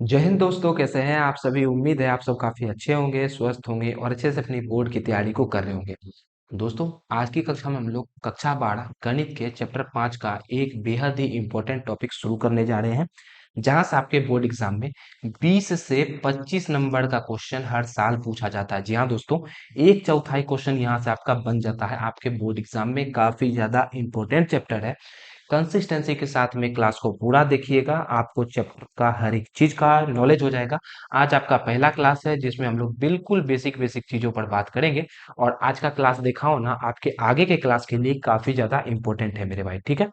जय हिंद दोस्तों, कैसे हैं आप सभी। उम्मीद है आप सब काफी अच्छे होंगे, स्वस्थ होंगे और अच्छे से अपनी बोर्ड की तैयारी को कर रहे होंगे। दोस्तों, आज की कक्षा में हम लोग कक्षा 12 गणित के चैप्टर 5 का एक बेहद ही इंपॉर्टेंट टॉपिक शुरू करने जा रहे हैं, जहां से आपके बोर्ड एग्जाम में 20 से 25 नंबर का क्वेश्चन हर साल पूछा जाता है। जी हाँ दोस्तों, एक चौथाई क्वेश्चन यहाँ से आपका बन जाता है। आपके बोर्ड एग्जाम में काफी ज्यादा इंपॉर्टेंट चैप्टर है। कंसिस्टेंसी के साथ में क्लास को पूरा देखिएगा, आपको चैप्टर का हर एक चीज का नॉलेज हो जाएगा। आज आपका पहला क्लास है जिसमें हम लोग बिल्कुल बेसिक बेसिक चीजों पर बात करेंगे। और आज का क्लास देखा हो ना, आपके आगे के क्लास के लिए काफी ज्यादा इंपॉर्टेंट है मेरे भाई। ठीक है,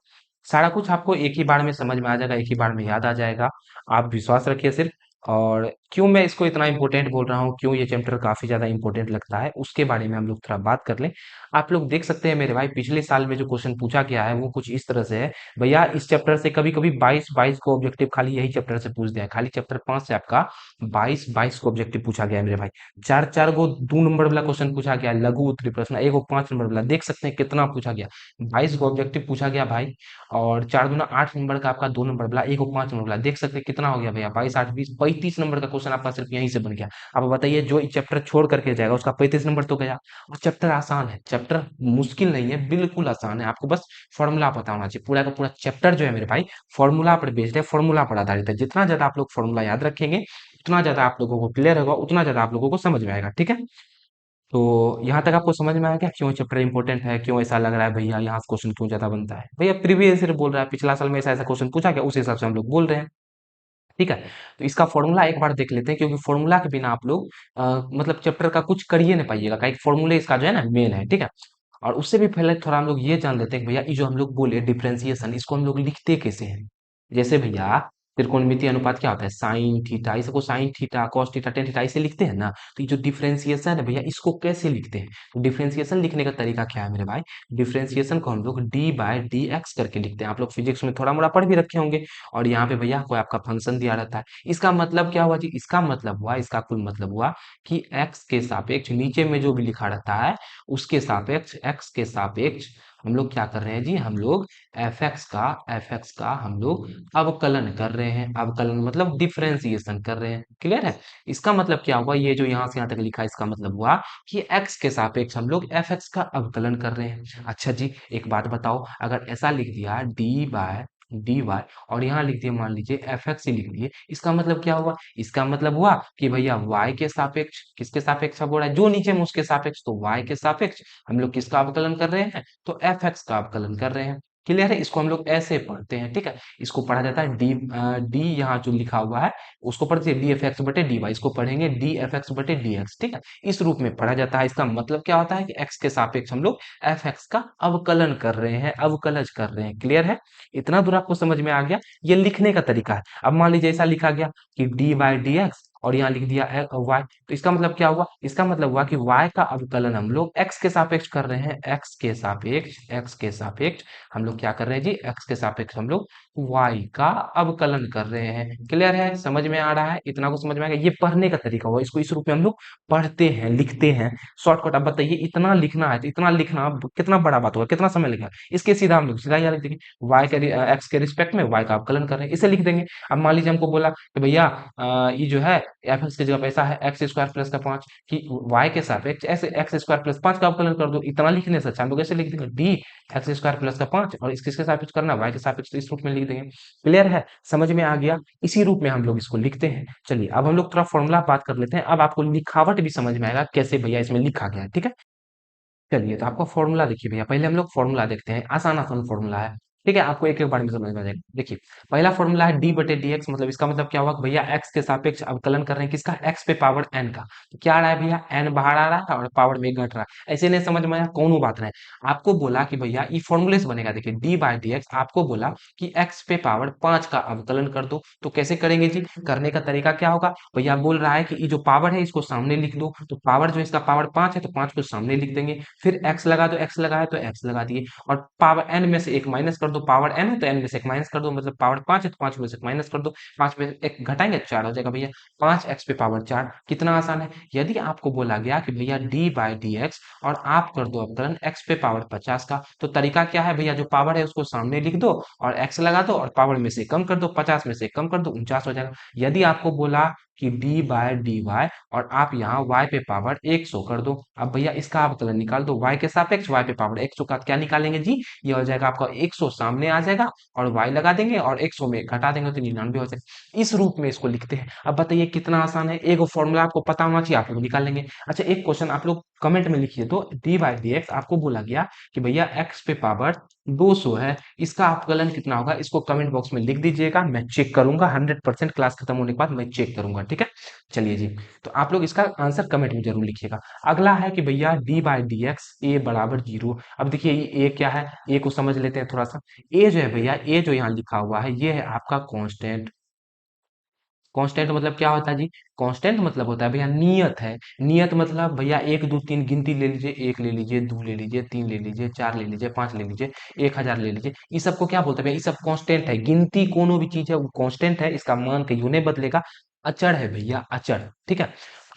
सारा कुछ आपको एक ही बार में समझ में आ जाएगा, एक ही बार में याद आ जाएगा। आप विश्वास रखिए सिर्फ। और क्यों मैं इसको इतना इंपॉर्टेंट बोल रहा हूँ, क्यों ये चैप्टर काफी ज्यादा इंपॉर्टेंट लगता है, उसके बारे में हम लोग थोड़ा बात कर लें। आप लोग देख सकते हैं मेरे भाई, पिछले साल में जो क्वेश्चन पूछा गया है वो कुछ इस तरह से है। भैया इस चैप्टर से कभी कभी 22 को ऑब्जेक्टिव खाली यही चैप्टर से पूछ दिया है। खाली चैप्टर 5 से आपका 22 को ऑब्जेक्टिव पूछा गया है मेरे भाई। चार चार को 2 नंबर वाला क्वेश्चन पूछा गया है, लघु उत्तरीय प्रश्न। एक को 5 नंबर वाला, देख सकते हैं कितना पूछा गया। 22 को ऑब्जेक्टिव पूछा गया भाई। और 4 दूना 8 नंबर का आपका 2 नंबर वाला, एक को 5 नंबर वाला, देख सकते हैं कितना हो गया भैया। 22 8 20 35 नंबर का क्वेश्चन आपका सिर्फ यहीं से बन गया। अब बताइए, जो चैप्टर छोड़ करके जाएगा उसका 35 नंबर तो गया। और चैप्टर आसान है, चैप्टर मुश्किल नहीं है, बिल्कुल आसान है। आपको बस फॉर्मूला पता होना चाहिए। पूरा का पूरा चैप्टर जो है मेरे भाई, फॉर्मूला पर बेस्ड है, फॉर्मूला पर आधारित है। जितना ज्यादा आप लोग फॉर्मूला याद रखेंगे, उतना ज्यादा आप लोगों को क्लियर होगा, उतना ज्यादा आप लोगों को समझ में आएगा। ठीक है, तो यहाँ तक आपको समझ में आया क्या, क्यों चैप्टर इंपॉर्टेंट है, क्यों ऐसा लग रहा है भैया यहाँ से क्वेश्चन क्यों ज्यादा बनता है। भैया प्रीवियस ईयर बोल रहा है, पिछला साल में ऐसा ऐसा क्वेश्चन पूछा गया, उस हिसाब से हम लोग बोल रहे हैं। ठीक है, तो इसका फॉर्मूला एक बार देख लेते हैं, क्योंकि फॉर्मूला के बिना आप लोग मतलब चैप्टर का कुछ कर ही नहीं पाइएगा। का एक फॉर्मूले इसका जो है ना मेन है। ठीक है, और उससे भी पहले थोड़ा हम लोग ये जान लेते हैं कि भैया ये जो हम लोग बोले डिफरेंशिएशन, इसको हम लोग लिखते कैसे हैं। जैसे भैया त्रिकोणमितीय अनुपात क्या होता है, साइन थीटा, इसको sine theta cos theta tan theta ऐसे लिखते हैं ना। तो ये जो डिफरेंशिएशन है भैया, इसको कैसे लिखते हैं। तो डिफरेंशिएशन लिखने का तरीका क्या है मेरे भाई, डिफरेंशिएशन को हम लोग डी बाय डी एक्स करके लिखते हैं। आप लोग फिजिक्स में थोड़ा मोड़ा पढ़ भी रखे होंगे। और यहाँ पे भैया कोई आपका फंक्शन दिया रहता है। इसका मतलब क्या हुआ जी, इसका मतलब हुआ, इसका कुल मतलब हुआ कि x के सापेक्ष नीचे में जो भी लिखा रहता है, उसके सापेक्ष, x के सापेक्ष हम लोग क्या कर रहे हैं जी, हम लोग एफ एक्स का हम लोग अवकलन कर रहे हैं। अवकलन मतलब डिफरेंशिएशन कर रहे हैं। क्लियर है, इसका मतलब क्या हुआ, ये जो यहाँ से यहाँ तक लिखा है, इसका मतलब हुआ कि x के सापेक्ष हम लोग एफ एक्स का अवकलन कर रहे हैं। अच्छा जी, एक बात बताओ, अगर ऐसा लिख दिया डी बाय डी वाई, और यहाँ लिख दिए मान लीजिए एफ एक्स ही लिख दिए, इसका मतलब क्या हुआ, इसका मतलब हुआ कि भैया y के सापेक्ष, किसके सापेक्ष बोल रहा है, जो नीचे में उसके सापेक्ष, तो y के सापेक्ष हम लोग किसका अवकलन कर रहे हैं, तो एफ एक्स का अवकलन कर रहे हैं। क्लियर है, इसको हम लोग ऐसे पढ़ते हैं। ठीक है, इसको पढ़ा जाता है डी, डी यहाँ जो लिखा हुआ है उसको पढ़ते हैं डी एफ एक्स बटे डी वाई, इसको पढ़ेंगे डी एफ एक्स बटे डी एक्स। ठीक है, इस रूप में पढ़ा जाता है। इसका मतलब क्या होता है कि x के सापेक्ष हम लोग एफ एक्स का अवकलन कर रहे हैं, अवकलज कर रहे हैं। क्लियर है, इतना दूर आपको समझ में आ गया। ये लिखने का तरीका है। अब मान लीजिए ऐसा लिखा गया कि डी बाई डी एक्स, और यहाँ लिख दिया वाई, तो इसका मतलब क्या हुआ, इसका मतलब हुआ कि y का अवकलन हम लोग x के सापेक्ष कर रहे हैं। x के सापेक्ष हम लोग क्या कर रहे हैं जी, x के सापेक्ष हम लोग y का अवकलन कर रहे हैं। क्लियर है, समझ में आ रहा है, इतना को समझ में आ गया। ये पढ़ने का तरीका हुआ, इसको इस रूप में हम लोग पढ़ते हैं, लिखते हैं। शॉर्टकट। अब बताइए, इतना लिखना है तो इतना लिखना अब कितना बड़ा बात होगा, कितना समय लगेगा। इसके सीधा हम लोग सीधा यहाँ लिख देंगे, y के x के रिस्पेक्ट में y का अवकलन कर रहे हैं, इसे लिख देंगे। अब मान लीजिए हमको बोला कि भैया ये जो है एफ एक्स की जगह पे ऐसा है एक्स स्क्वायर प्लस का 5, कि y के सापेक्ष ऐसे एक्स स्क्वायर प्लस 5 का अवकलन कर दो। इतना लिखने से अच्छा हम लोग ऐसे लिख देंगे डी एक्स स्क्वायर प्लस का 5, और इसके सापेक्ष करना y के सापेक्ष, तो इस रूप में लिख देंगे। क्लियर है, समझ में आ गया। इसी रूप में हम लोग इसको लिखते हैं। चलिए अब हम लोग थोड़ा फॉर्मूला बात कर लेते हैं। अब आपको लिखावट भी समझ में आएगा कैसे भैया इसमें लिखा गया है। ठीक है, चलिए तो आपका फॉर्मूला देखिए भैया, पहले हम लोग फॉर्मूला देखते हैं। आसान आसान फॉर्मूला है। ठीक है, आपको एक एक बार में समझ में आ जाएगा। देखिए, पहला फॉर्मूला है डी बटे डी एक्स, मतलब इसका मतलब क्या हुआ कि भैया एक्स के सापेक्ष अवकलन कर रहे हैं, किसका, एक्स पे पावर एन का। तो क्या आ रहा है भैया, एन बाहर आ रहा है और पावर में घट रहा है। ऐसे नहीं समझ में आया, कौन बात रहे। आपको बोला कि भैया ये फॉर्मूले से बनेगा। देखिए डी बाई डी एक्स, आपको बोला कि एक्स पे पावर 5 का अवकलन कर दो। तो कैसे करेंगे जी, करने का तरीका क्या होगा, भैया बोल रहा है कि ये जो पावर है इसको सामने लिख दो। तो पावर जो है, इसका पावर 5 है, तो 5 को सामने लिख देंगे। फिर x लगा दो, x लगा है तो x लगा दिए, और पावर n में से एक माइनस कर दो, पावर n है तो n में से एक माइनस कर दो, मतलब पावर 5 है तो 5 में से एक माइनस कर दो, 5 में से एक घटाएंगे 4 हो जाएगा भैया, 5x पे पावर 4। कितना आसान है। यदि आपको बोला गया कि भैया d बाई डी एक्स और आप कर दो अवकलन x पे पावर 50 का, तो तरीका क्या है भैया, जो पावर है उसको सामने लिख दो और x लगा दो और पावर में से कम कर दो, 50 में से कम कर दो, 49 हो जाएगा। यदि आपको बोला कि d बाय डी वाई और आप यहाँ y पे पावर 100 कर दो, अब भैया इसका अवकलन निकाल दो, y के सापेक्ष y पे पावर 100 का क्या निकालेंगे जी, ये हो जाएगा आपका 100 सामने आ जाएगा और y लगा देंगे और 100 में घटा देंगे तो 99 हो जाएगा। इस रूप में इसको लिखते हैं। अब बताइए कितना आसान है, एक फॉर्मूला आपको पता होना चाहिए, आप लोग निकाल लेंगे। अच्छा एक क्वेश्चन आप लोग कमेंट में लिखिए तो, डी बाई डी एक्स आपको बोला गया कि भैया x पे पावर 200 है, इसका अवकलन कितना होगा, इसको कमेंट बॉक्स में लिख दीजिएगा, मैं चेक करूंगा 100%, क्लास खत्म होने के बाद मैं चेक करूंगा, ठीक है। चलिए जी, तो आप लोग इसका आंसर कमेंट में जरूर लिखिएगा। अगला है कि भैया d बाई डी एक्स ए बराबर 0। अब देखिए ये a क्या है, a को समझ लेते हैं थोड़ा सा। a जो है भैया, a जो यहाँ लिखा हुआ है ये है आपका कांस्टेंट। कांस्टेंट मतलब क्या होता है जी, कांस्टेंट मतलब होता है भैया नियत है। नियत मतलब भैया 1 2 3 गिनती ले लीजिए, 1 ले लीजिए, 2 ले लीजिए, 3 ले लीजिए, 4 ले लीजिए, 5 ले लीजिए, 1000 ले लीजिए, इस सबको क्या बोलते हैं भैया, ये सब कांस्टेंट है। गिनती कोनो भी चीज है वो कांस्टेंट है, इसका मान कहीं नहीं बदलेगा, अचर है भैया, अचर, ठीक है।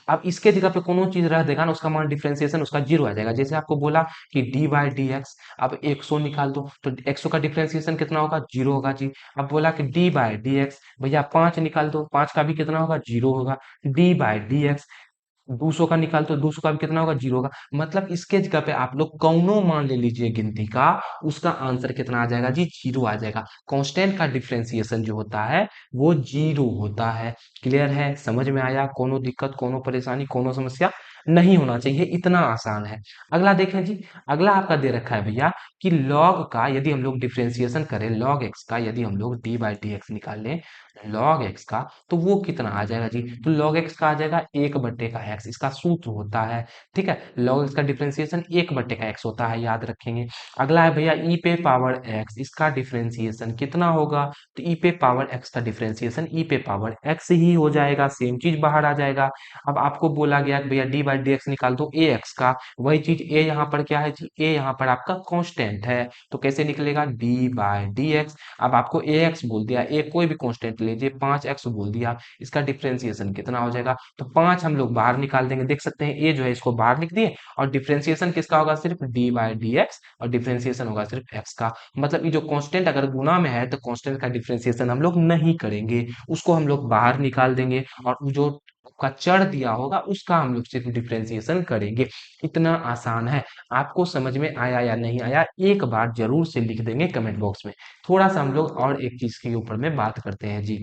अब इसके जगह पे कोनो चीज रह देगा ना, उसका मान डिफरेंशिएशन उसका 0 आ जाएगा। जैसे आपको बोला कि d बाई डी एक्स, अब 100 निकाल दो तो 100 का डिफरेंशिएशन कितना होगा, 0 होगा जी। अब बोला कि d बाई डी एक्स भैया 5 निकाल दो, 5 का भी कितना होगा, 0 होगा। d बाई डी एक्स 200 का निकाल तो 200 का भी कितना होगा, 0 होगा। मतलब इसके जगह पे आप लोग कौनो मान ले लीजिए गिनती का, उसका आंसर कितना आ जाएगा जी, 0 आ जाएगा। कांस्टेंट का डिफरेंशिएशन जो होता है वो 0 होता है। क्लियर है, समझ में आया, कोनो दिक्कत, कोनो परेशानी, कोनो समस्या नहीं होना चाहिए, इतना आसान है। अगला देखें जी, अगला आपका दे रखा है भैया कि log का यदि हम लोग डिफरेंशिएशन करें, log x का यदि हम लोग d बाई डी एक्स निकाल लें log x का, तो वो कितना आ जाएगा जी, तो log x का आ जाएगा 1/x, इसका सूत्र होता है, ठीक है। log x का डिफरेंशिएशन 1/x होता है, याद रखेंगे। अगला है भैया e पे पावर x, इसका डिफरेंशिएशन कितना होगा, तो e पे पावर x का डिफरेंशिएशन e पे पावर x ही हो जाएगा, सेम चीज बाहर आ जाएगा। अब आपको बोला गया कि भैया d बाई डी एक्स निकाल दो ax का, वही चीज a यहाँ पर क्या है जी, a यहाँ पर आपका कांस्टेंट है, तो कैसे निकलेगा, d बाई डी एक्स। अब आपको ax बोल दिया, a कोई भी कांस्टेंट लीजिए, 5x बोल दिया, इसका डिफरेंशिएशन कितना हो जाएगा, तो 5 हम लोग बाहर निकाल देंगे, देख सकते हैं a जो है इसको बाहर लिख दिए और डिफरेंशिएशन किसका होगा, सिर्फ d बाई डी एक्स और डिफरेंशिएशन होगा सिर्फ x का। मतलब ये जो कांस्टेंट अगर गुना में है तो कांस्टेंट का डिफरेंशिएशन हम लोग नहीं करेंगे, उसको हम लोग बाहर निकाल देंगे और जो का चढ़ दिया होगा उसका हम लोग सिर्फ डिफरेंशिएशन करेंगे। इतना आसान है। आपको समझ में आया या नहीं आया, एक बार जरूर से लिख देंगे कमेंट बॉक्स में। थोड़ा सा हम लोग और एक चीज के ऊपर में बात करते हैं जी।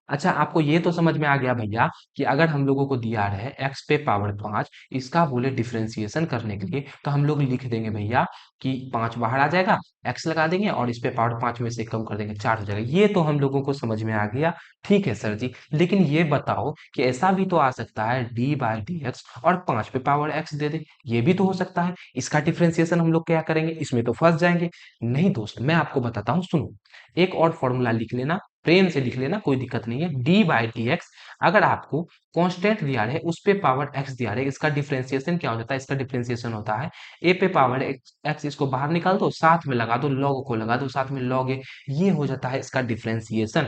अच्छा आपको ये तो समझ में आ गया भैया कि अगर हम लोगों को दिया रहे x पे पावर 5, इसका बोले डिफरेंशिएशन करने के लिए, तो हम लोग लिख देंगे भैया कि 5 बाहर आ जाएगा, x लगा देंगे और इस पे पावर 5 में से कम कर देंगे, 4 हो जाएगा। ये तो हम लोगों को समझ में आ गया, ठीक है सर जी। लेकिन ये बताओ कि ऐसा भी तो आ सकता है d बाई डी एक्स और 5 पे पावर x दे दे, ये भी तो हो सकता है। इसका डिफरेंशिएशन हम लोग क्या करेंगे, इसमें तो फंस जाएंगे। नहीं दोस्त, मैं आपको बताता हूँ, सुनो। एक और फॉर्मूला लिख लेना, प्रेम से लिख लेना, कोई दिक्कत नहीं है। d बाई डी एक्स अगर आपको कांस्टेंट दिया रहे, उस पे पावर x दिया रहे, इसका डिफरेंशिएशन क्या हो जाता है, इसका डिफरेंशिएशन होता है a पे पावर x, इसको बाहर निकाल दो, साथ में लगा दो, log को लगा दो साथ में log a, ये हो जाता है इसका differentiation.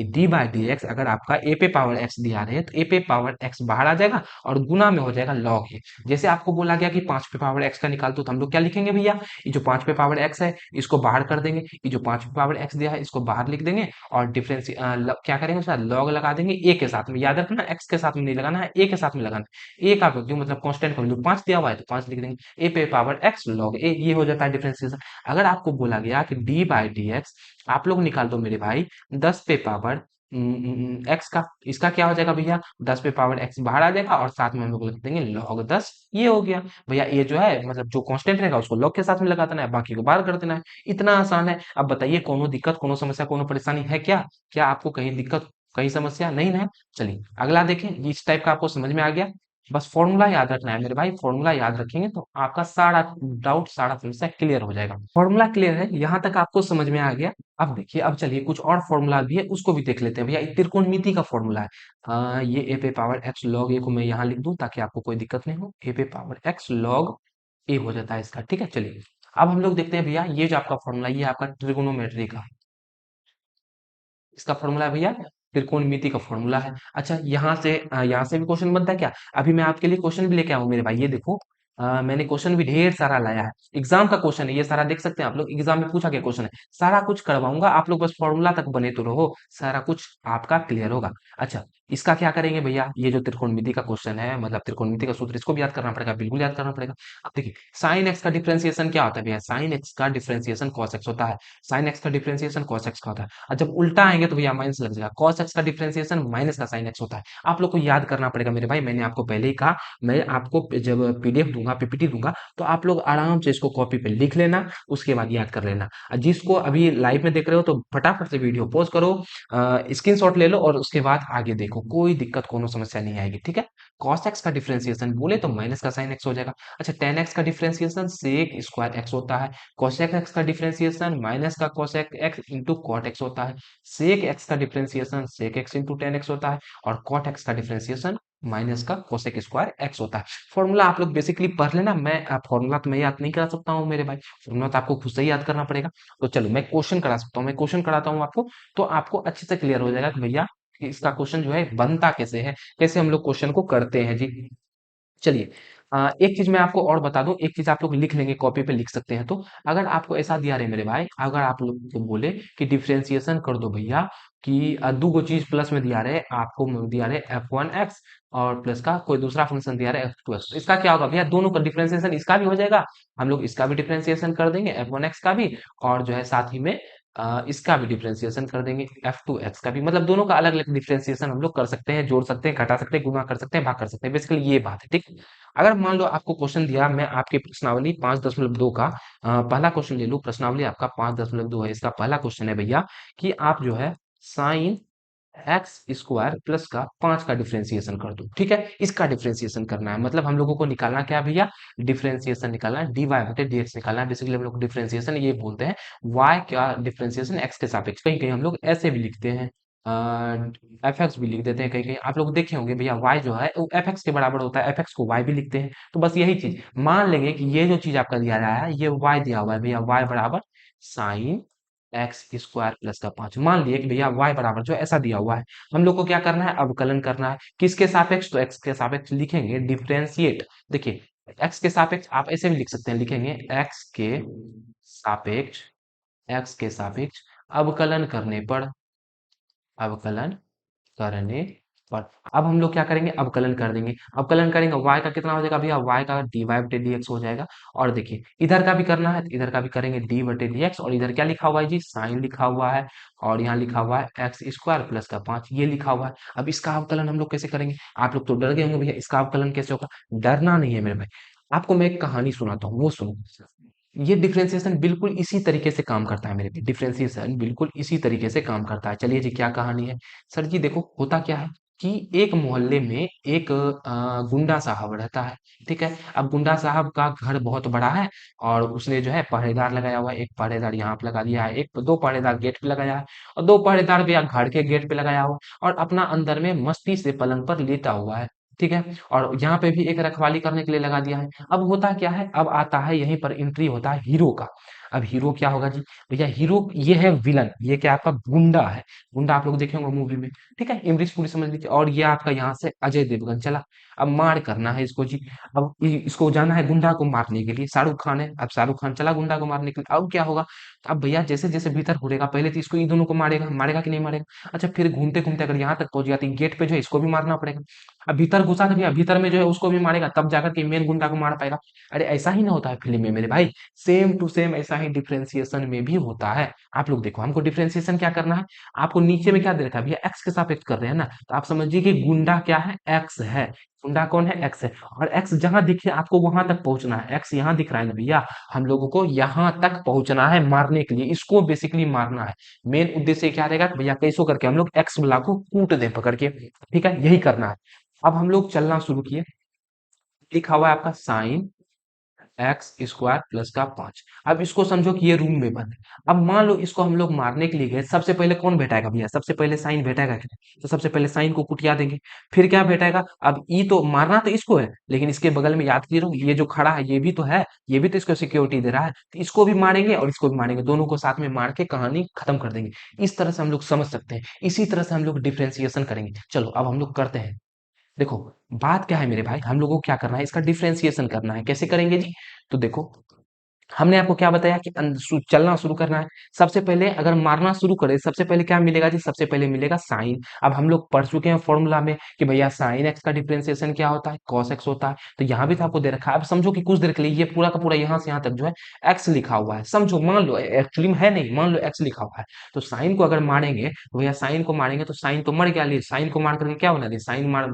d by D x अगर आपका a पे पावर x दिया रहे तो a पे पावर x बाहर आ जाएगा और गुना में हो जाएगा log a। जैसे आपको बोला गया कि 5 पे पावर x का निकाल दो, तो हम लोग क्या लिखेंगे भैया, ये जो 5 पे पावर x है इसको बाहर कर देंगे, ये जो 5 पे पावर x दिया है इसको बाहर लिख देंगे और डिफरेंस क्या करेंगे उसका लॉग लगा देंगे ए के साथ में। याद रखना एक्स के साथ में नहीं लगाना है, ए के साथ में लगाना है। ए का वैल्यू मतलब कांस्टेंट का वैल्यू 5 दिया हुआ है तो 5 लिख देंगे, ए पे पावर एक्स लॉग ए, ये हो जाता है डिफरेंशिएशन। अगर आपको बोला गया कि डी बाई डी एक्स आप लोग निकाल दो मेरे भाई 10 पे पावर एक्स का, इसका क्या हो जाएगा भैया, 10 पे पावर एक्स बाहर आ जाएगा और साथ में हम लोग लिख देंगे log 10, ये हो गया भैया। ये जो है मतलब जो कांस्टेंट रहेगा उसको log के साथ में लगा देना है, बाकी को बाहर कर देना है। इतना आसान है। अब बताइए कोनो दिक्कत, कोनो समस्या, कोनो परेशानी है क्या, क्या आपको कहीं दिक्कत, कहीं समस्या नहीं है। चलिए अगला देखें, इस टाइप का आपको समझ में आ गया। बस फॉर्मूला याद रखना है मेरे भाई, फॉर्मूला याद रखेंगे तो आपका सारा डाउट, सारा समस्या क्लियर हो जाएगा। फॉर्मूला क्लियर है, यहाँ तक आपको समझ में आ गया। अब देखिए, अब चलिए कुछ और फॉर्मूला भी है उसको भी देख लेते हैं भैया। त्रिकोणमिति का फॉर्मूला है, ये ए पे पावर एक्स लॉग ए को मैं यहाँ लिख दूं ताकि आपको कोई दिक्कत नहीं हो। ए पे पावर एक्स लॉग ए हो जाता है इसका, ठीक है। चलिए अब हम लोग देखते हैं भैया, ये जो आपका फॉर्मूला, ये आपका ट्रिगोनोमेट्री का, इसका फॉर्मूला है भैया, त्रिकोणमिति का फॉर्मूला है। अच्छा, यहाँ से भी क्वेश्चन बनता है क्या? अभी मैं आपके लिए क्वेश्चन भी लेके आऊँ मेरे भाई, ये देखो, मैंने क्वेश्चन भी ढेर सारा लाया है, एग्जाम का क्वेश्चन है ये सारा, देख सकते हैं आप लोग, एग्जाम में पूछा गया क्वेश्चन है, सारा कुछ करवाऊंगा, आप लोग बस फॉर्मूला तक बने तो रहो, सारा कुछ आपका क्लियर होगा। अच्छा, इसका क्या करेंगे भैया, ये जो त्रिकोणमिति का क्वेश्चन है, मतलब त्रिकोणमिति का सूत्र, इसको भी याद करना पड़ेगा, बिल्कुल याद करना पड़ेगा। अब देखिए, साइन एक्स का डिफरेंशिएशन क्या होता है भैया, साइन एक्स का डिफरेंशिएशन कॉस एक्स होता है, साइन एक्स का डिफरेंशिएशन कॉस एक्स का होता है। और जब उल्टा आएंगे तो भैया माइनस लग जाएगा, cos x का डिफरेंशिएशन माइनस का sin x होता है। आप लोग को याद करना पड़ेगा मेरे भाई, मैंने आपको पहले ही कहा, मैं आपको जब पीडीएफ दूंगा, पीपीटी दूंगा, तो आप लोग आराम से इसको कॉपी पे लिख लेना, उसके बाद याद कर लेना। और जिसको अभी लाइव में देख रहे हो तो फटाफट से वीडियो पॉज करो, स्क्रीनशॉट ले लो और उसके बाद आगे देखो, कोई दिक्कत कोनो समस्या नहीं आएगी, ठीक है। cos x का डिफरेंशिएशन बोले तो माइनस का sin x हो जाएगा। अच्छा, tan x का डिफरेंशिएशन sec स्क्वायर x होता है, cosec x का डिफरेंशिएशन माइनस का cosec x into cot x होता है, सेक एक्स का differentiation sec x into tan x होता है, और कॉट एक्स का डिफरेंशिएशन माइनस का कोसेक स्क्वायर एक्स होता है। फॉर्मूला आप लोग बेसिकली पढ़ लेना, मैं फॉर्मूला तो मैं याद नहीं करा सकता हूँ मेरे भाई, फॉर्मूला तो आपको खुद से ही याद करना पड़ेगा। तो चलो मैं क्वेश्चन करा सकता हूँ, मैं क्वेश्चन कराता हूँ आपको, तो आपको अच्छे से क्लियर हो जाएगा कि भैया कि इसका क्वेश्चन जो है बनता कैसे है, कैसे हम लोग क्वेश्चन को करते हैं जी। चलिए, एक चीज मैं आपको और बता दूं, एक चीज आप लोग लिख लेंगे, कॉपी पे लिख सकते हैं। तो अगर आपको ऐसा दिया रहे मेरे भाई, अगर आप लोग को बोले कि डिफरेंशिएशन कर दो भैया, कि दो गो चीज प्लस में दिया रहे आपको, दिया रहे f1x और प्लस का कोई दूसरा फंक्शन दिया रहे f2x, तो इसका क्या होगा भैया, दोनों का डिफरेंशिएशन इसका भी हो जाएगा, हम लोग इसका भी डिफरेंशिएशन कर देंगे f1x का भी, और जो है साथ ही में इसका भी डिफरेंशिएशन कर देंगे f2x का भी, मतलब दोनों का अलग अलग डिफरेंशिएशन हम लोग कर सकते हैं, जोड़ सकते हैं, घटा सकते हैं, गुणा कर सकते हैं, भाग कर सकते हैं, बेसिकली ये बात है, ठीक। अगर मान लो आपको क्वेश्चन दिया, मैं आपके प्रश्नावली 5.2 का पहला क्वेश्चन ले लूं, प्रश्नावली आपका 5.2 है, इसका पहला क्वेश्चन है भैया कि आप जो है साइन एक्स स्क्वायर प्लस का 5 का डिफरेंशिएशन कर दो, ठीक है। इसका डिफरेंशिएशन करना है, मतलब हम लोगों को निकालना क्या है भैया, डिफरेंशिएशन निकालना है, dy बटे dx निकालना है, बेसिकली हम लोग डिफरेंशिएशन ये बोलते हैं, y का डिफरेंशिएशन x के सापेक्ष, कहीं कहीं हम लोग ऐसे भी लिखते हैं, एफ एक्स भी लिख देते हैं, कहीं कहीं आप लोग देखे होंगे भैया, y जो है वो एफ एक्स के बराबर होता है, एफ एक्स को y भी लिखते हैं। तो बस यही चीज मान लेंगे कि ये जो चीज आपका दिया रहा है, ये y दिया हुआ है भैया, y बराबर साइन एक्स स्क्वायर प्लस का 5, मान लिए कि भैया y बराबर जो ऐसा दिया हुआ है, हम लोग को क्या करना है, अवकलन करना है, किसके सापेक्ष, तो x के सापेक्ष लिखेंगे, डिफरेंशिएट। देखिए, x के सापेक्ष आप ऐसे भी लिख सकते हैं, लिखेंगे सापेक्ष x के सापेक्ष अवकलन करने पर, अवकलन करने पर, अब हम लोग क्या करेंगे, अवकलन कर देंगे, अवकलन करेंगे, y का कितना हो जाएगा भैया, y का dy बटे dx हो जाएगा। और देखिए, इधर का भी करना है तो इधर का भी करेंगे d बटे dx, और इधर क्या लिखा हुआ है जी, साइन लिखा हुआ है, और यहाँ लिखा हुआ है एक्स स्क्वायर प्लस का 5, ये लिखा हुआ है। अब इसका अवकलन हम लोग कैसे करेंगे, आप लोग तो डर गए होंगे भैया इसका अवकलन कैसे होगा, डरना नहीं है मेरे भाई, आपको मैं एक कहानी सुनाता हूँ, वो सुनो। ये डिफरेंशिएशन बिल्कुल इसी तरीके से काम करता है मेरे भी, डिफरेंशिएशन बिल्कुल इसी तरीके से काम करता है। चलिए जी, क्या कहानी है सर जी, देखो होता क्या है कि एक मोहल्ले में एक गुंडा साहब रहता है, ठीक है। अब गुंडा साहब का घर बहुत बड़ा है, और उसने जो है पहरेदार लगाया हुआ है, एक पहरेदार यहाँ पे लगा दिया है, एक दो पहरेदार गेट पे लगाया है, और दो पहरेदार भी घर के गेट पे लगाया हुआ, और अपना अंदर में मस्ती से पलंग पर लेटा हुआ है, ठीक है। और यहाँ पे भी एक रखवाली करने के लिए लगा दिया है। अब होता क्या है, अब आता है यहीं पर एंट्री होता है हीरो का। अब हीरो क्या होगा जी, भैया हीरो ये है विलन, ये क्या आपका गुंडा है, गुंडा आप लोग देखे होंगे मूवी में, ठीक है, इंग्लिश पूरी समझ लीजिए। और ये आपका यहाँ से अजय देवगन चला, अब मार करना है इसको जी, अब इसको जाना है गुंडा को मारने के लिए, शाहरुख खान है, अब शाहरुख खान चला गुंडा को मारने के लिए। अब क्या होगा, अब भैया जैसे जैसे भीतर घुरेगा, पहले तो इसको इन दोनों को मारेगा, मारेगा कि नहीं मारेगा, अच्छा फिर घूमते घूमते अगर यहाँ तक पहुंच गया तो गेट पे जो है इसको भी मारना पड़ेगा, अब भीतर घुसा तो भैया भीतर में जो है उसको भी मारेगा, तब जाकर के मेन गुंडा को मार पाएगा। अरे ऐसा ही ना होता है फिल्म में मेरे भाई, सेम टू सेम ऐसा ही डिफरेंशिएशन में भी होता है। आप लोग देखो, हमको डिफरेंशिएशन क्या करना है, आपको नीचे में क्या दे रखा है भैया, एक्स के सापेक्ष कर रहे हैं ना, तो आप समझिए कि गुंडा क्या है, एक्स है, गुंडा कौन है, एक्स है, और एक्स जहां दिखे आपको वहां तक पहुंचना है, एक्स यहाँ दिख रहा है ना भैया, हम लोगों को यहाँ तक पहुंचना है मारने के लिए, इसको बेसिकली मारना है। मेन उद्देश्य क्या रहेगा भैया, कैसो करके हम लोग एक्स वाला को कूट दें पकड़ के, ठीक है, यही करना है। अब हम लोग चलना शुरू किए, लिखा हुआ है आपका साइन एक्स स्क्वायर प्लस का 5। अब इसको समझो कि ये रूम में बंद है। अब मान लो इसको हम लोग मारने के लिए गए, सबसे पहले कौन भेटाएगा भैया? सबसे पहले साइन भेटाएगा क्या? तो सबसे पहले साइन को कुटिया देंगे। फिर क्या भेटाएगा? अब ई तो मारना तो इसको है, लेकिन इसके बगल में याद कीजिए ये जो खड़ा है ये भी तो है, ये भी तो इसको सिक्योरिटी दे रहा है, तो इसको भी मारेंगे और इसको भी मारेंगे, दोनों को साथ में मार के कहानी खत्म कर देंगे। इस तरह से हम लोग समझ सकते हैं, इसी तरह से हम लोग डिफरेंशिएशन करेंगे। चलो अब हम लोग करते हैं। देखो, बात क्या है मेरे भाई, हम लोगों को क्या करना है, इसका डिफरेंशिएशन करना है। कैसे करेंगे जी? तो देखो, हमने आपको क्या बताया कि चलना शुरू करना है। सबसे पहले अगर मारना शुरू करें, सबसे पहले क्या मिलेगा जी? सबसे पहले मिलेगा साइन। अब हम लोग पढ़ चुके हैं फॉर्मूला में कि भैया साइन एक्स का डिफरेंशिएशन क्या होता है? कॉस एक्स होता है। तो यहाँ भी तो आपको दे रखा है। अब समझो कि कुछ देर के लिए ये पूरा का पूरा यहाँ से यहाँ तक जो है एक्स लिखा हुआ है। समझो, मान लो एक्चुअली में है नहीं, मान लो एक्स लिखा हुआ है। तो साइन को अगर मारेंगे तो भैया साइन को मारेंगे तो साइन तो मर गया, लिए साइन को मार करके क्या बना दिया?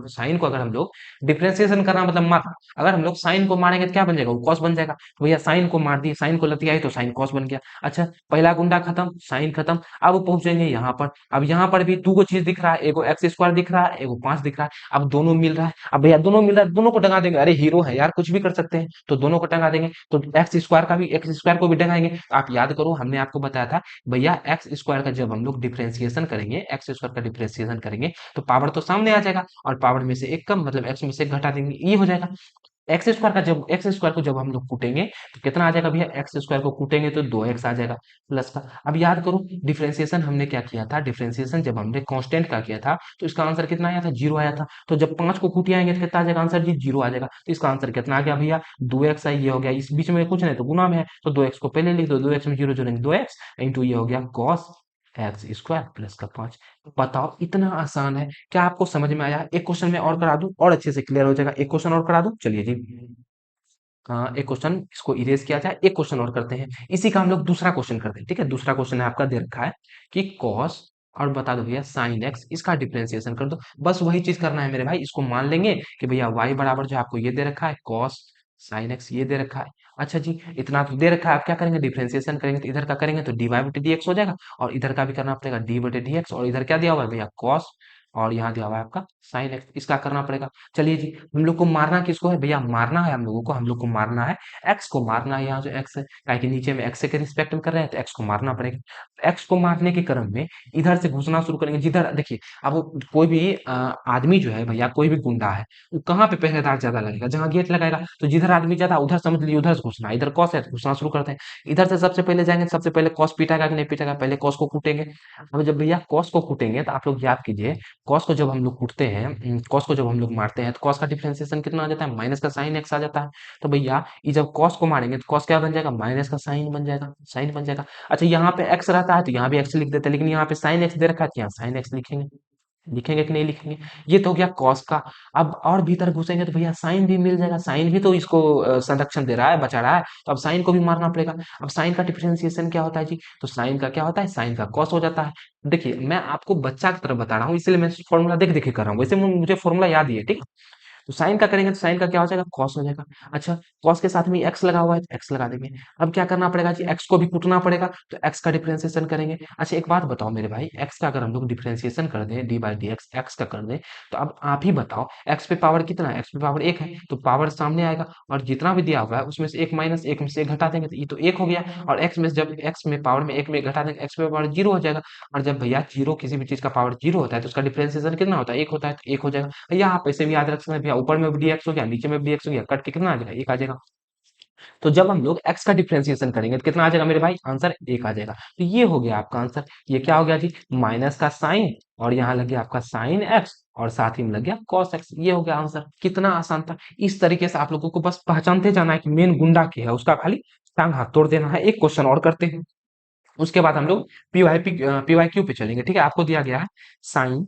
साइन को अगर हम लोग डिफरेंशिएशन करना मतलब मारना, अगर हम लोग साइन को मारेंगे तो क्या बन जाएगा? वो कॉस बन जाएगा। तो भैया साइन को मार दिए, साइन को लतियाई तो साइन कॉस बन गया। अच्छा, पहला गुंडा खत्म, साइन खत्म। अब पहुंचेंगे यहाँ पर। अब यहाँ पर भी दो को चीज दिख रहा है, एगो एक्स स्क्वायर दिख रहा है, एगो 5 दिख रहा है। अब दोनों मिल रहा है। अब भैया दोनों मिल रहा है, दोनों को टंगा देंगे। अरे हीरो है यार, कुछ भी कर सकते हैं, तो दोनों को टंगा देंगे। तो एक्स स्क्वायर को भी टंगाएंगे। आप याद करो, हमने आपको बताया था भैया एक्स स्क्वायर का जब हम लोग डिफरेंशिएशन करेंगे, एक्स स्क्वायर का डिफरेंशिएशन करेंगे तो पावर तो सामने आ जाएगा, और पावर में से एक कम मतलब एक्स में से एक घटा देंगे, ये हो जाएगा। एक्स स्क्वायर को जब हम लोग कूटेंगे तो कितना आ जाएगा भैया? एक्स स्क्वायर को कूटेंगे तो 2x आ जाएगा प्लस का। अब याद करो, डिफरेंशिएशन हमने क्या किया था? डिफरेंशिएशन जब हमने कांस्टेंट का किया था तो इसका आंसर कितना आया था? 0 आया था। तो जब 5 को कूट आएंगे तो कितना आ जाएगा आंसर जी? 0 आ जाएगा। तो इसका आंसर कितना आ गया भैया? 2x आई, ये हो गया। इस बीच में कुछ नहीं तो गुना में है, तो 2x को पहले लिख दो, 2x में 0 जोड़ेंगे 2x इंटू ये हो गया कॉस एक्स स्क्वायर प्लस का 5। बताओ, इतना आसान है। क्या आपको समझ में आया? एक क्वेश्चन में और करा दूं और अच्छे से क्लियर हो जाएगा। एक क्वेश्चन और करा दूं, चलिए जी। एक क्वेश्चन इसको इरेज किया जाए, एक क्वेश्चन और करते हैं। इसी का हम लोग दूसरा क्वेश्चन करते हैं, ठीक है? दूसरा क्वेश्चन है आपका दे रखा है कि कॉस, और बता दो भैया साइन एक्स, इसका डिफरेंशिएशन कर दो। बस वही चीज करना है मेरे भाई। इसको मान लेंगे कि भैया वाई बराबर जो आपको ये दे रखा है कॉस साइन एक्स, ये दे रखा है। अच्छा जी, इतना तो दे रखा है, आप क्या करेंगे? डिफरेंशिएशन करेंगे तो इधर का करेंगे तो डी वाई बटे डी एक्स हो जाएगा, और इधर का भी करना पड़ेगा डी बटे डी एक्स, और इधर क्या दिया हुआ है भैया? कॉस, और यहाँ दिया हुआ है आपका साइन एक्स, इसका करना पड़ेगा। चलिए जी, हम लोग को मारना किसको है भैया? मारना है हम लोग को मारना है एक्स को, मारना है यहाँ जो एक्स है, काहे कि नीचे में एक्स के रिस्पेक्ट में कर रहे हैं तो एक्स को मारना पड़ेगा। एक्स को मारने के क्रम में इधर से घुसना शुरू करेंगे, जिधर देखिए, अब कोई भी आदमी जो है भैया, कोई भी गुंडा है, वो कहाँ पे पहरेदार ज्यादा लगेगा? जहाँ गेट लगाएगा। तो जिधर आदमी ज्यादा उधर समझ लीजिए उधर से घुसना, इधर कॉस है तो घुसना शुरू करते हैं। इधर से सबसे पहले जाएंगे, सबसे पहले कॉस पीटेगा कि नहीं पीटेगा? पहले कॉस को कूटेंगे। अब जब भैया कॉस को कूटेंगे तो आप लोग याद कीजिए, कॉस को जब हम लोग कूटते हैं, कॉस को जब हम लोग मारते हैं तो कॉस का डिफरेंशिएशन कितना आ जाता है? माइनस का साइन एक्स आ जाता है। तो भैया ये जब कॉस को मारेंगे तो कॉस क्या बन जाएगा? माइनस का साइन बन जाएगा, साइन बन जाएगा। अच्छा, यहाँ पे एक्स रहता है तो यहाँ भी एक्स लिख देते हैं, लेकिन यहाँ पे साइन एक्स दे रखा है तो यहाँ साइन एक्स लिखेंगे। लिखेंगे कि नहीं लिखेंगे? ये तो हो गया कॉस का। अब और भीतर घुसेंगे तो भैया साइन भी मिल जाएगा, साइन भी तो इसको संरक्षण दे रहा है, बचा रहा है, तो अब साइन को भी मारना पड़ेगा। अब साइन का डिफरेंशिएशन क्या होता है जी? तो साइन का क्या होता है? साइन का कॉस हो जाता है। देखिए, मैं आपको बच्चा की तरह बता रहा हूँ, इसलिए मैं फॉर्मूला देख देख के कर रहा हूँ, वैसे मुझे फॉर्मूला याद ही है, ठीक। तो साइन का करेंगे तो साइन का क्या हो जाएगा? कॉस हो जाएगा। अच्छा, कॉस के साथ में एक्स लगा हुआ है तो एक्स लगा देंगे। अब क्या करना पड़ेगा जी? एक्स को भी कूटना पड़ेगा, तो एक्स का डिफरेंशिएशन करेंगे। अच्छा, एक बात बताओ मेरे भाई, एक्स का अगर हम लोग डिफरेंशिएशन कर दें, D by D x x का कर दें, तो अब आप ही बताओ, एक्स पे पावर कितना है? एक्स पे पावर एक है, तो पावर सामने आएगा, और जितना भी दिया हुआ है उसमें से एक माइनस, एक में से एक घटा देंगे तो ये तो एक हो गया। और एक्स में जब एक्स में पावर में एक में घटा देंगे, एक्स पे पावर जीरो हो जाएगा। और जब भैया जीरो, किसी भी चीज का पावर जीरो होता है तो उसका डिफरेंशिएशन कितना होता है? एक होता है, तो एक हो जाएगा। भैया आप ऐसे भी याद रख सकते हैं भैया, ऊपर में भी dx हो गया, नीचे में भी dx हो गया, कट के कितना आ जाएगा? एक आ जाएगा। तो जब हम लोग x का डिफरेंशिएशन करेंगे तो कितना आ जाएगा मेरे भाई? आंसर एक आ जाएगा। तो ये हो गया आपका आंसर। ये क्या हो गया जी? माइनस का साइन, और यहाँ लग गया आपका साइन x, और साथ ही में लग गया cos x। ये हो गया आंसर। कितना आसान था। इस तरीके से आप लोगों को बस पहचानते जाना है कि मेन गुंडा क्या है, उसका खाली टांग हाथ तोड़ देना है। एक क्वेश्चन और करते हैं, उसके बाद हम लोग पी वाई क्यू पे चलेंगे, ठीक है? आपको दिया गया है साइन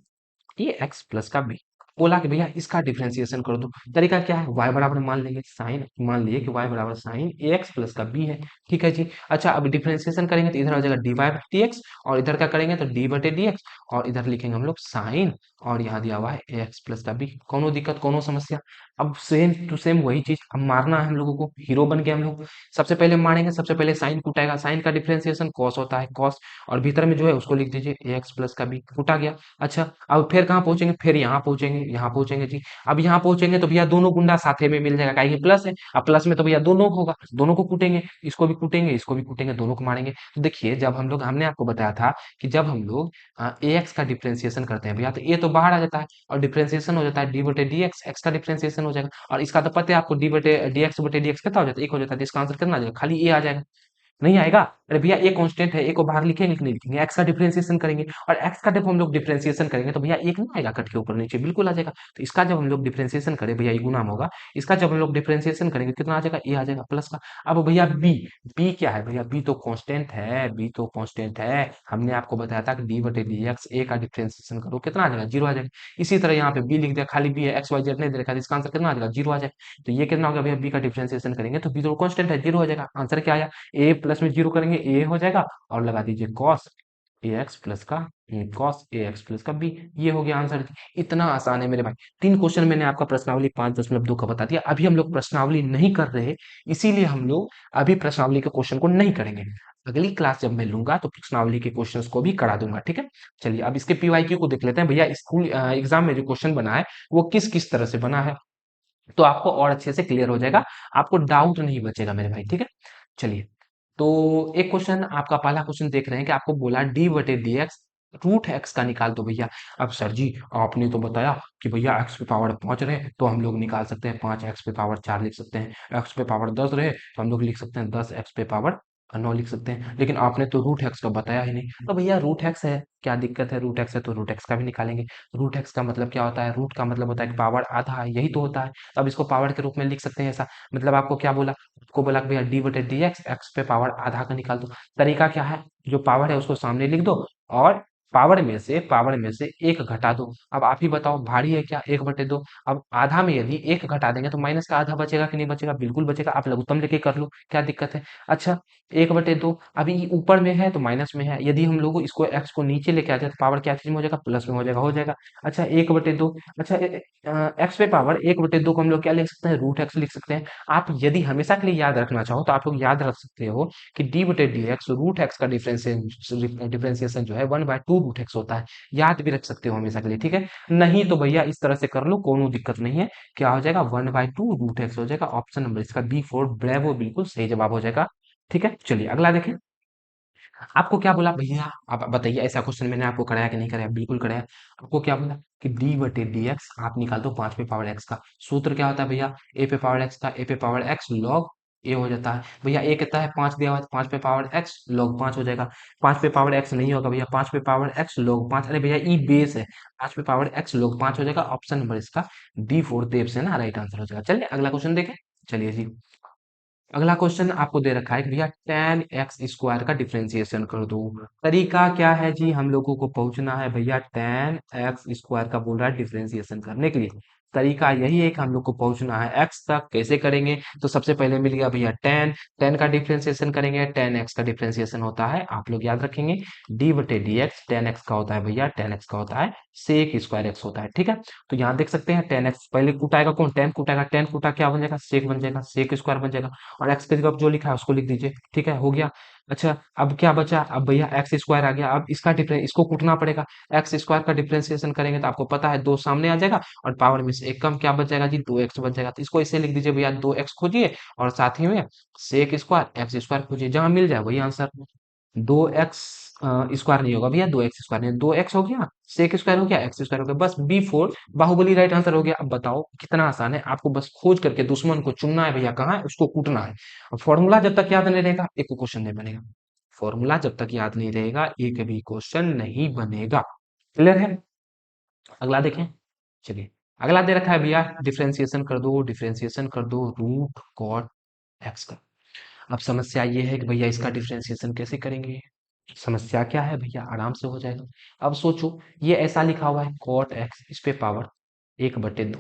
ये एक्स प्लस का बी, बोला कि भैया इसका डिफरेंशिएशन कर दो। तरीका क्या है? y बराबर मान लेंगे साइन, मान लिए कि y बराबर साइन ए एक्स प्लस का बी है, ठीक है जी। अच्छा, अब डिफरेंशिएशन करेंगे तो इधर हो जाएगा डी वाई बटे डी एक्स, और इधर क्या करेंगे तो डी बटे डी एक्स, और इधर लिखेंगे हम लोग साइन, और यहाँ दिया हुआ है ए एक्स प्लस का बी। कोनो दिक्कत, कोनो समस्या? अब सेम टू सेम वही चीज, अब मारना है हम लोगों को, हीरो बन के हम लोग सबसे पहले मारेंगे। सबसे पहले साइन कूटाएगा, साइन का डिफरेंशिएशन कॉस होता है, कॉस, और भीतर में जो है उसको लिख दीजिए ए एक्स प्लस का बी, कूटा गया। अच्छा, अब फिर कहाँ पहुंचेंगे? फिर यहाँ पहुंचेंगे, यहाँ पहुंचेंगे जी। अब यहाँ पहुंचेंगे तो भैया दोनों गुंडा साथे में मिल जाएगा, काहे कि प्लस है, अब प्लस में तो भैया दोनों को होगा, दोनों को कूटेंगे, इसको भी कूटेंगे, इसको भी कूटेंगे, दोनों को मारेंगे। तो देखिए जब हम लोग, हमने आपको बताया था कि जब हम लोग ए एक्स का डिफ्रेंसिएशन करते हैं भैया, तो ए तो बाहर आ जाता है और डिफ्रेंसिएशन हो जाता है डी बटे डी एक्स, एक्स का डिफ्रेंसिएशन हो जाएगा। और इसका तो पता है आपको, डी बटे डी एक्स कितना हो जाता है, एक हो जाता है, तो इसका आंसर कितना आ जाएगा, खाली ए आ जाएगा। नहीं आएगा, अरे भैया ए कांस्टेंट है, ए को बाहर लिखेंगे कि नहीं लिखेंगे, एक्स का डिफरेंशिएशन करेंगे, और एक्स का जब हम लोग डिफरेंशिएशन करेंगे तो भैया एक नहीं आएगा कट के ऊपर नीचे, बिल्कुल आ जाएगा। तो इसका जब हम लोग डिफरेंशिएशन करें भैया, ये गुना में होगा, इसका जब हम लोग डिफरेंशिएशन करेंगे कितना आ जाएगा, ए आ जाएगा प्लस का। अब भैया बी, बी क्या है भैया, बी तो कांस्टेंट है, बी तो कांस्टेंट है, हमने आपको बताया था कि डी बटे डी एक्स, ए का डिफरेंशिएशन करो कितना आ जाएगा, जीरो आ जाएगा। इसी तरह यहाँ पे बी लिख दिया, खाली बी है, एक्स वाई जेड नहीं दे रखा है, इसका आंसर कितना आ जाएगा, जीरो आ जाएगा। तो ये कितना हो गया भैया, बी का डिफरेंशिएशन करेंगे तो बी तो कांस्टेंट है, जीरो हो जाएगा। आंसर क्या आया, ए प्लस में जीरो करेंगे ए हो जाएगा, और लगा दीजिए कॉस ए एक्स प्लस का, कॉस ए एक्स प्लस का बी। ये हो गया आंसर। इतना आसान है मेरे भाई। 3 क्वेश्चन मैंने आपका प्रश्नावली 5.2 का बता दिया। अभी हम लोग प्रश्नावली नहीं कर रहे, इसीलिए हम लोग अभी प्रश्नावली के क्वेश्चन को नहीं करेंगे। अगली क्लास जब मैं लूंगा तो प्रश्नावली के क्वेश्चंस को भी करा दूंगा, ठीक है। चलिए अब इसके पीवाईक्यू को देख लेते हैं भैया, स्कूल एग्जाम में जो क्वेश्चन बना है वो किस किस तरह से बना है, तो आपको और अच्छे से क्लियर हो जाएगा, आपको डाउट नहीं बचेगा मेरे भाई, ठीक है। चलिए, तो एक क्वेश्चन आपका, पहला क्वेश्चन देख रहे हैं कि आपको बोला डी बटे डी एक्स रूट एक्स का निकाल दो भैया। अब सर जी आपने तो बताया कि भैया एक्स पे पावर 5 रहे तो हम लोग निकाल सकते हैं 5 एक्स पे पावर 4 लिख सकते हैं, एक्स पे पावर 10 रहे तो हम लोग लिख सकते हैं 10 एक्स पे पावर 9 लिख सकते हैं, लेकिन आपने तो रूट एक्स का बताया ही नहीं। तो भैया रूट एक्स है, क्या दिक्कत है, रूट एक्स है तो रूट एक्स का भी निकालेंगे। रूट एक्स का मतलब क्या होता है, रूट का मतलब होता है कि पावर आधा है, यही तो होता है। तो अब इसको पावर के रूप में लिख सकते हैं ऐसा, मतलब आपको क्या बोला, आपको बोला कि भैया डी बटे डी एक्स, एक्स पे पावर आधा का निकाल दो। तरीका क्या है, जो पावर है उसको सामने लिख दो और पावर में से एक घटा दो। अब आप ही बताओ भारी है क्या, 1/2। अब आधा में यदि एक घटा देंगे तो माइनस का आधा बचेगा कि नहीं बचेगा, बिल्कुल बचेगा। आप लघुत्तम लेके कर लो, क्या दिक्कत है। अच्छा 1/2, अभी ये ऊपर में है तो माइनस में है, यदि हम लोग इसको एक्स को नीचे लेके आ जाए तो पावर क्या चीज में हो जाएगा, प्लस में हो जाएगा, हो जाएगा। अच्छा 1/2, अच्छा एक्स पे पावर 1/2 को हम लोग क्या लिख सकते हैं, रूट एक्स लिख सकते हैं। आप यदि हमेशा के लिए याद रखना चाहो तो आप लोग याद रख सकते हो कि डी बटे डी एक्स रूट एक्स का डिफरेंशिएशन जो है 1/2 रूट एक्स होता है, याद भी रख सकते हो हमेशा के लिए, ठीक है। नहीं तो भैया इस तरह से कर लो, कोनो दिक्कत नहीं है। क्या हो जाएगा, 1/2 रूट एक्स हो जाएगा। ऑप्शन नंबर इसका B4 ब्रेवो बिल्कुल सही जवाब हो जाएगा, ठीक है। चलिए अगला देखें, आपको क्या बोला भैया, आप बताइए ऐसा क्वेश्चन मैंने आपको कराया कि नहीं कराया, बिल्कुल कराया। आपको क्या बोला कि डी बटे डी एक्स आप निकाल दो 5 पे पावर एक्स का। सूत्र क्या होता है भैया, ए पे पावर एक्स का, ए पे पावर एक्स लॉग ए हो जाता है भैया। ए कितना है, 5 दिया हुआ है, 5 पे पावर एक्स लॉग 5 हो जाएगा। 5 पे पावर एक्स नहीं होगा भैया, 5 पे पावर एक्स लॉग 5, अरे भैया ई बेस है, 5 पे पावर एक्स लॉग 5 हो जाएगा। ऑप्शन नंबर इसका D4 देव से ना राइट आंसर हो जाएगा। चलिए अगला क्वेश्चन देखें। चलिए जी, अगला क्वेश्चन आपको दे रखा है कि भैया tan एक्स स्क्वायर का डिफरेंशिएशन कर दो। तरीका क्या है जी, हम लोगों को पहुंचना है भैया tan एक्स स्क्वायर का, बोल रहा है डिफरेंशिएशन करने के लिए। तरीका यही है कि हम लोग को पहुंचना है x तक, कैसे करेंगे, तो सबसे पहले मिल गया भैया tan, tan का डिफरेंशिएशन करेंगे, tan x का डिफरेंशिएशन होता है, आप लोग याद रखेंगे d बटे डी एक्स, tan x का होता है भैया, tan x का होता है सेक स्क्वायर x होता है, ठीक है। तो यहाँ देख सकते हैं tan x पहले कुटाएगा कौन, tan कुटाएगा, tan कुटा क्या बन जाएगा, सेक बन जाएगा, सेक स्क्वायर बन जाएगा, और एक्स की जगह जो लिखा है उसको लिख दीजिए, ठीक है, हो गया। अच्छा अब क्या बचा, अब भैया एक्स स्क्वायर आ गया, अब इसका डिफरेंस, इसको कूटना पड़ेगा। एक्स स्क्वायर का डिफरेंशिएशन करेंगे तो आपको पता है 2 सामने आ जाएगा और पावर में से एक कम, क्या बच जाएगा जी, 2x बच जाएगा। तो इसको ऐसे लिख दीजिए भैया, 2x खोजिए और साथ ही में सेक स्क्वायर एक्स स्क्वायर खोजिए, जहां मिल जाए वही आंसर। 2x स्क्वायर नहीं होगा भैया, 2x स्क्वायर नहीं, 2x हो गया, सेक स्क्वायर हो गया, एक्स स्क्वायर हो गया, बस B4 बाहुबली राइट आंसर हो गया। अब बताओ कितना आसान है, आपको बस खोज करके दुश्मन को चुनना है भैया, कहाँ है उसको कूटना है। फॉर्मूला जब तक याद नहीं रहेगा एक क्वेश्चन नहीं बनेगा, फॉर्मूला जब तक याद नहीं रहेगा एक भी क्वेश्चन नहीं बनेगा, क्लियर है। अगला देखें। चलिए अगला दे रखा है भैया, डिफरेंशिएशन कर दो, डिफरेंशिएशन कर दो रूट कॉट एक्स का। अब समस्या ये है कि भैया इसका डिफरेंशिएशन कैसे करेंगे, समस्या क्या है भैया, आराम से हो जाएगा। अब सोचो ये ऐसा लिखा हुआ है कॉट एक्स, इस पे पावर 1/2।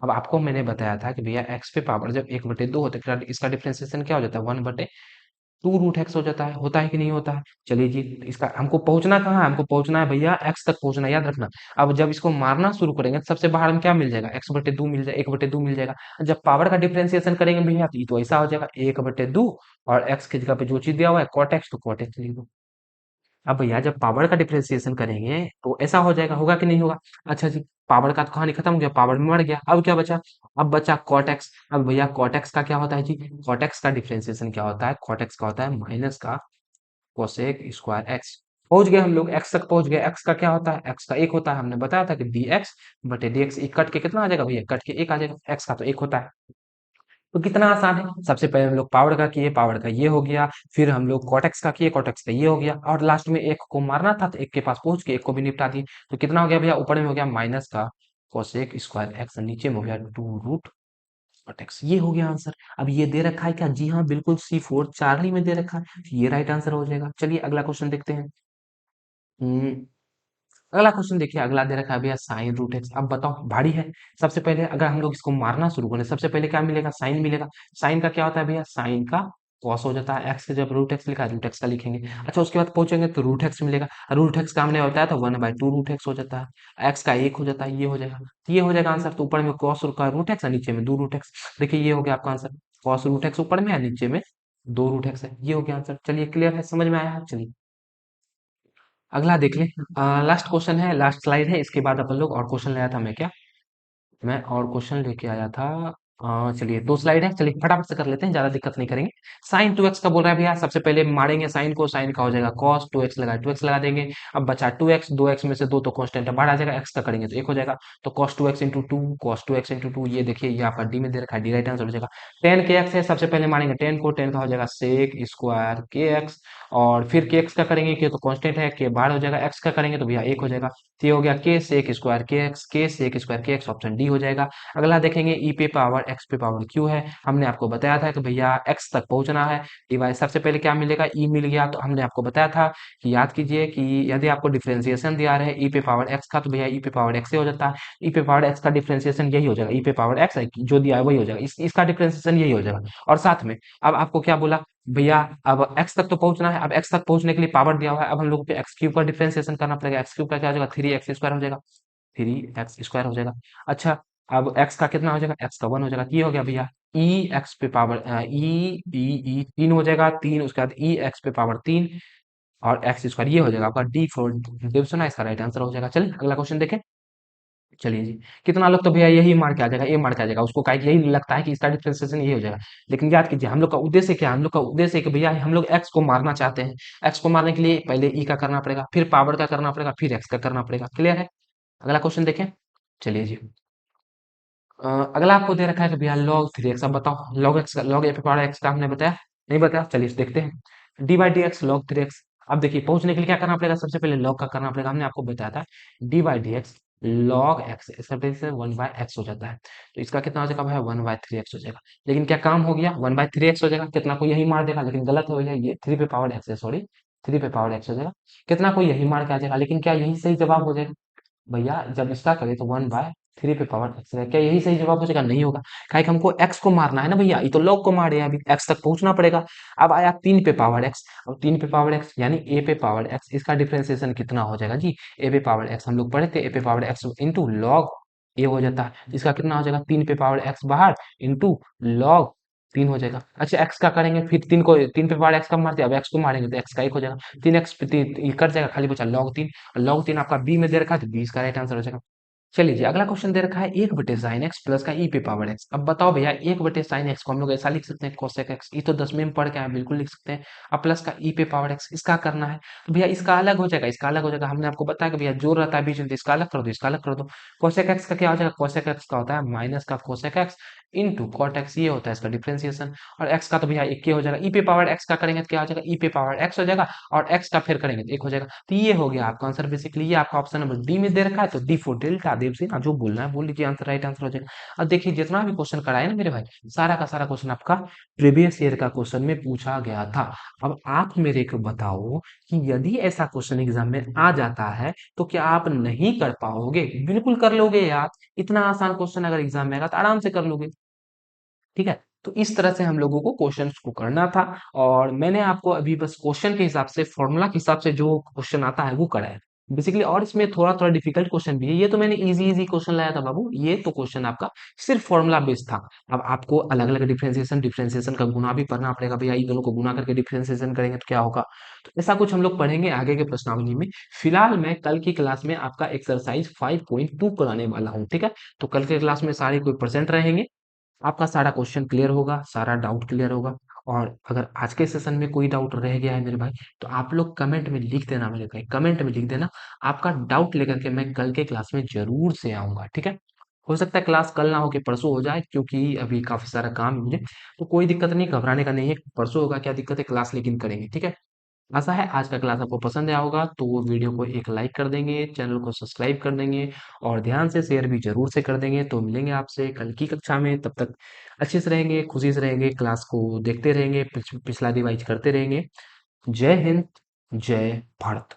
अब आपको मैंने बताया था कि भैया एक्स पे पावर जब 1/2 होता है, इसका डिफरेंशिएशन क्या हो जाता है, 1/2 रूट एक्स हो जाता है, होता है कि नहीं होता है। चलिए जी, इसका हमको पहुंचना कहाँ है, हमको पहुंचना है भैया एक्स तक पहुंचना है, याद रखना। अब जब इसको मारना शुरू करेंगे तो सबसे बाहर में क्या मिल जाएगा, x/2 मिल जाएगा, 1/2 मिल जाएगा। जब पावर का डिफरेंशिएशन करेंगे भैया तो ये तो ऐसा हो जाएगा 1/2, और एक्स की जगह पे जो चीज दिया हुआ है कॉट एक्स, तो कॉट एक्स लिख दो। अब भैया जब पावर का डिफरेंशिएशन करेंगे तो ऐसा हो जाएगा, होगा कि नहीं होगा। अच्छा जी, पावर का तो कहानी खत्म हो गया, पावर में मर गया। अब क्या बचा? अब बचा कॉट एक्स। अब भैया कॉट एक्स का क्या होता है जी? कॉट एक्स का डिफरेंशिएशन क्या होता है? कॉट एक्स का होता है माइनस का कोसेक स्क्वायर एक्स। पहुंच गए हम लोग, एक्स तक पहुंच गए। एक्स का क्या होता है? एक्स का एक होता है, हमने बताया था कि डी एक्स बटे डी एक्स। कट के कितना आ जाएगा भैया? कट के एक आ जाएगा। एक्स का तो एक होता है। तो कितना आसान है। सबसे पहले हम लोग पावर का किए, पावर का ये हो गया। फिर हम लोग कॉटेक्स का किए, कॉटेक्स का ये हो गया। और लास्ट में एक को मारना था तो एक के पास पहुंच के एक को भी निपटा दिए। तो कितना हो गया भैया? ऊपर में हो गया माइनस का कोसेक स्क्वायर एक्स, नीचे में हो गया 2 रूट कॉटेक्स। ये हो गया आंसर। अब ये दे रखा है क्या? जी हाँ, बिल्कुल C4 चार्ली में दे रखा है। तो ये राइट आंसर हो जाएगा। चलिए अगला क्वेश्चन देखते हैं। हम्म, अगला क्वेश्चन देखिए, अगला दे रखा है भैया साइन रूट एक्स। अब बताओ, भारी है। सबसे पहले अगर हम लोग इसको मारना शुरू करें, सबसे पहले क्या मिलेगा? साइन मिलेगा। साइन का क्या होता है भैया? साइन का कॉस हो जाता है। एक्स के जब रूट एक्स लिखा है, रूट एक्स का लिखेंगे। अच्छा, उसके बाद पहुंचेंगे तो रूट एक्स मिलेगा। रूट एक्स का हमने बताया था 1/2 रूट एक्स हो जाता है। एक्स का एक हो जाता है, ये हो जाएगा। तो ये हो जाएगा आंसर। तो ऊपर में कॉस का रूट एक्स है, नीचे में 2 रूट एक्स। देखिए ये हो गया आपका आंसर। कॉस रूट एक्स ऊपर में है, नीचे में 2 रूट एक्स है। ये हो गया आंसर। चलिए क्लियर है, समझ में आया है? चलिए अगला देख लें। लास्ट क्वेश्चन है, लास्ट स्लाइड है। इसके बाद अपन लोग और क्वेश्चन ले आया था मैं क्या? मैं और क्वेश्चन लेके आया था। चलिए 2 स्लाइड है, चलिए फटाफट से कर लेते हैं, ज्यादा दिक्कत नहीं करेंगे। साइन 2x का बोल रहा है भैया। सबसे पहले मारेंगे साइन को। साइन का हो जाएगा कॉस 2x लगा, 2x लगा देंगे। अब बचा 2x, 2x में से दो तो कांस्टेंट है, बाहर आ जाएगा। x का करेंगे तो एक हो जाएगा। तो cos 2x into two, cos 2x into two, ये देखिए ये आपका डी में दे रखा है, डी राइट आंसर हो जाएगा। टेन के एक्स है, सबसे पहले मारेंगे टेन को। टेन का हो जाएगा सेक स्क्वायर के एक्स। और फिर के एक्स का करेंगे, के तो कांस्टेंट है, के बाहर हो जाएगा। एक्स का करेंगे तो भैया एक हो जाएगा। तो ये हो गया के सेक स्क्वायर के एक्स, के सेक स्क्वायर के एक्स, ऑप्शन डी हो जाएगा। अगला देखेंगे ई पे पावर एक्स पे पावर क्यू है। हमने आपको बताया था कि भैया एक्स तक पहुंचना है। डिवाइस सबसे पहले क्या मिलेगा? ई मिल गया। तो हमने आपको बताया था कि याद कीजिए कि यदि आपको डिफरेंशिएशन दिया रहे ई पे पावर एक्स का, तो भैया ई पे पावर एक्स से हो जाता है। ई पे पावर एक्स का डिफरेंशिएशन यही हो जाएगा। ई पे पावर एक्स जो दिया है वही हो जाएगा। इसका डिफरेंशिएशन यही हो जाएगा। और साथ में अब आपको क्या बोला भैया? अब एक्स तक तो पहुंचना है। अब एक्स तक पहुंचने के लिए पावर दिया हुआ है। अब हम लोग को एक्स क्यूब का डिफरेंशिएशन करना पड़ेगा। एक्स क्यूब का क्या हो जाएगा? 3x² हो जाएगा। 3x² हो जाएगा। अच्छा, अब x का कितना हो जाएगा? x का 1 हो जाएगा। ये हो गया भैया ई एक्स पे पावर ई ई ई 3 हो जाएगा। 3 उसके बाद ई एक्स पे पावर 3 और एक्स स्क्वायर, ये हो जाएगा आपका D4 डिविजन है। इसका राइट आंसर हो जाएगा। चलिए अगला क्वेश्चन देखें। चलिए जी, कितना लोग तो भैया यही मार के आ जाएगा, ये मार के आ जाएगा। उसको काहे कि यही लगता है कि इसका डिफरेंशिएशन यही हो जाएगा। लेकिन याद कीजिए, हम लोग का उद्देश्य क्या है? हम लोग का उद्देश्य है कि भैया हम लोग एक्स को मारना चाहते हैं। एक्स को मारने के लिए पहले ई का करना पड़ेगा, फिर पावर का करना पड़ेगा, फिर एक्स का करना पड़ेगा। क्लियर है? अगला क्वेश्चन देखें। चलिए जी। अगला आपको दे रखा है कि भैया लॉग 3x। अब बताओ लॉग एक्स का, लॉग ए पे पावर एक्स का हमने बताया नहीं बताया? चलिए इसे देखते हैं। D by D x log 3x। अब देखिए पहुंचने के लिए क्या करना पड़ेगा? सबसे पहले लॉग का करना पड़ेगा। हमने आपको बताया था D by D x log x, इसका बेस से 1/x हो जाता है। तो इसका कितना हो जाएगा भाई? 1/3x हो जाएगा। लेकिन क्या काम हो गया? 1/3x हो जाएगा। कितना को यही मार देगा, लेकिन गलत हो गया। ये 3 पे पावर एक्स है, सॉरी 3 पे पावर एक्स हो जाएगा। कितना को यही मार के आ जाएगा। लेकिन क्या यही सही जवाब हो जाएगा? भैया जब इसका करें तो 1/3 पे पावर एक्स है। क्या यही सही जवाब हो जाएगा? नहीं होगा। काहे कि हमको एक्स को मारना है ना भैया, ये तो लॉग को मारे हैं, अभी एक्स तक पहुंचना पड़ेगा। अब आया 3 पे पावर एक्स। अब 3 पे पावर एक्स यानी ए पे पावर एक्स, इसका डिफरेंशिएशन कितना हो जाएगा जी? ए पे पावर एक्स हम लोग पढ़े थे, ए पे पावर एक्स इंटू लॉग ए हो जाता है। इसका कितना हो जाएगा? 3 पे पावर एक्स बाहर इंटू लॉग 3 हो जाएगा। अच्छा, एक्स का करेंगे, फिर 3 पे पावर एक्स कब मारते हैं? अब एक्स को मारेंगे तो एक्स का एक हो जाएगा। 3x पे 3 कट जाएगा, खाली बचा log 3। log 3 आपका बी में दे रखा है, तो बी इसका राइट आंसर हो जाएगा। चलिए जी, अगला क्वेश्चन दे रखा है 1/sin x प्लस का ई पे पावर एक्स। अब बताओ भैया 1/sin x को हम लोग ऐसा लिख सकते हैं cosec x, ये तो 10वीं में पढ़ के आए, बिल्कुल लिख सकते हैं। अब प्लस का ई पे पावर एक्स, इसका करना है तो भैया इसका अलग हो जाएगा, इसका अलग हो जाएगा। हमने आपको बताया कि भैया जो रहता है बीच में, तो इसका अलग कर दो, इसका अलग कर दो। cosec x का क्या हो जाएगा? cosec x का होता है माइनस का cosec x into cot x, ये होता है इसका डिफरेंशिएशन। और x का तो भैया एक ही हो जाएगा। ई पे पावर x का करेंगे तो क्या हो जाएगा? ई पे पावर x हो जाएगा। और x का फिर करेंगे तो एक हो जाएगा। तो ये हो गया आपका आंसर। बेसिकली ये आपका ऑप्शन नंबर डी में दे रखा है। तो D4 डेल्टा देव सिंह, जो बोलना है बोल लीजिए, आंसर राइट आंसर हो जाएगा। अब देखिए जितना भी क्वेश्चन कराए ना मेरे भाई, सारा का सारा क्वेश्चन आपका प्रीवियस ईयर का क्वेश्चन में पूछा गया था। अब आप मेरे को बताओ कि यदि ऐसा क्वेश्चन एग्जाम में आ जाता है तो क्या आप नहीं कर पाओगे? बिल्कुल कर लोगे यार। इतना आसान क्वेश्चन अगर एग्जाम में आएगा तो आराम से कर लोगे। ठीक है? तो इस तरह से हम लोगों को क्वेश्चंस को करना था। और मैंने आपको अभी बस क्वेश्चन के हिसाब से, फॉर्मूला के हिसाब से जो क्वेश्चन आता है वो कराया। बेसिकली। और इसमें थोड़ा थोड़ा डिफिकल्ट क्वेश्चन भी है। ये तो मैंने इजी इजी क्वेश्चन लाया था बाबू, ये तो क्वेश्चन आपका सिर्फ फॉर्मूला बेस्ड था। अब आपको अलग अलग डिफरेंशिएशन डिफरेंशिएशन का गुना भी पढ़ना पड़ेगा भैया, ये दोनों को गुना करके डिफरेंशिएशन करेंगे तो क्या होगा। तो ऐसा कुछ हम लोग पढ़ेंगे आगे के प्रश्नावली में। फिलहाल मैं कल की क्लास में आपका एक्सरसाइज 5.2 कराने वाला हूँ, ठीक है। तो कल के क्लास में सारे कोई प्रेजेंट रहेंगे, आपका सारा क्वेश्चन क्लियर होगा, सारा डाउट क्लियर होगा। और अगर आज के सेशन में कोई डाउट रह गया है मेरे भाई, तो आप लोग कमेंट में लिख देना मेरे भाई, कमेंट में लिख देना। आपका डाउट लेकर के मैं कल के क्लास में जरूर से आऊंगा, ठीक है। हो सकता है क्लास कल ना हो के परसों हो जाए, क्योंकि अभी काफी सारा काम है मुझे। तो कोई दिक्कत नहीं, घबराने का नहीं है, परसों होगा क्या दिक्कत है, क्लास लेकिन करेंगे, ठीक है। आशा है आज का क्लास आपको पसंद आया होगा, तो वो वीडियो को एक लाइक कर देंगे, चैनल को सब्सक्राइब कर देंगे, और ध्यान से शेयर भी जरूर से कर देंगे। तो मिलेंगे आपसे कल की कक्षा में, तब तक अच्छे से रहेंगे, खुशी से रहेंगे, क्लास को देखते रहेंगे, पिछला रिवाइज करते रहेंगे। जय हिंद, जय भारत।